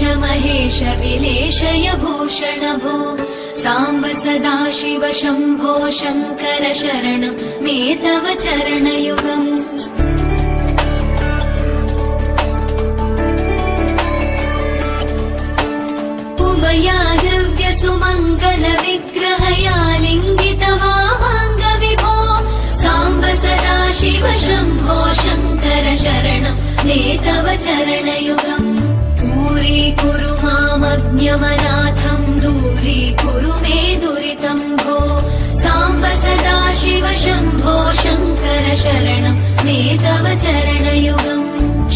महेश विलेशय भूषण भो साम्ब सदाशिव शम्भो शङ्कर शरणं मे तव चरणयुगम् उमया दिव्य सुमङ्गल विग्रहया लिङ्गित वामाङ्ग विभो साम्ब सदाशिव शम्भो शङ्कर शरणं मे तव चरणयुगम् दूरीकुरु मामज्ञमनाथं दूरीकुरु मे दुरितं भो साम्ब सदाशिव शम्भो शङ्कर शरणं मे तव चरणयुगम्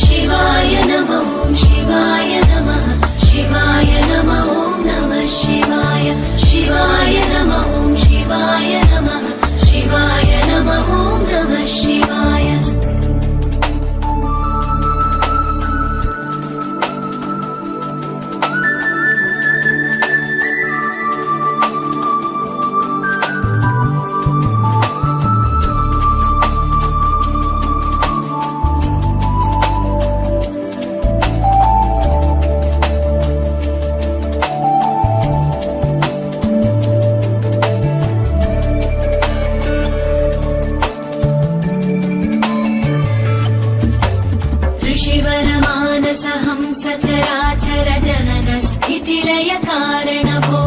शिवाय नमः शिवाय नमः शिवाय नमः नमः शिवाय शिवाय नमः शिवाय नमः शिवाय नमः नमः शिवाय सचराचर जनन स्थितिलय कारण भो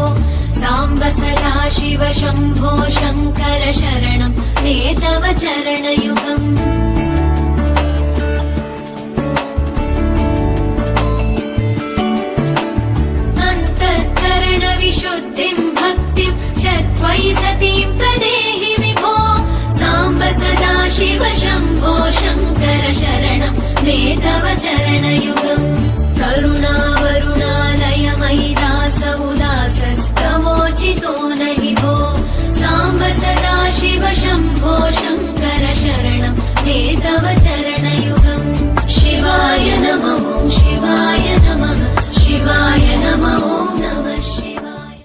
साम्ब सदाशिव शम्भो शङ्कर शरणं मे तव चरणयुगम् अन्तःकरण विशुद्धिं भक्तिं च त्वयि सतीं प्रदेहि विभो साम्ब सदाशिव शम्भो शङ्कर शरणं मे तव चरणयुगम्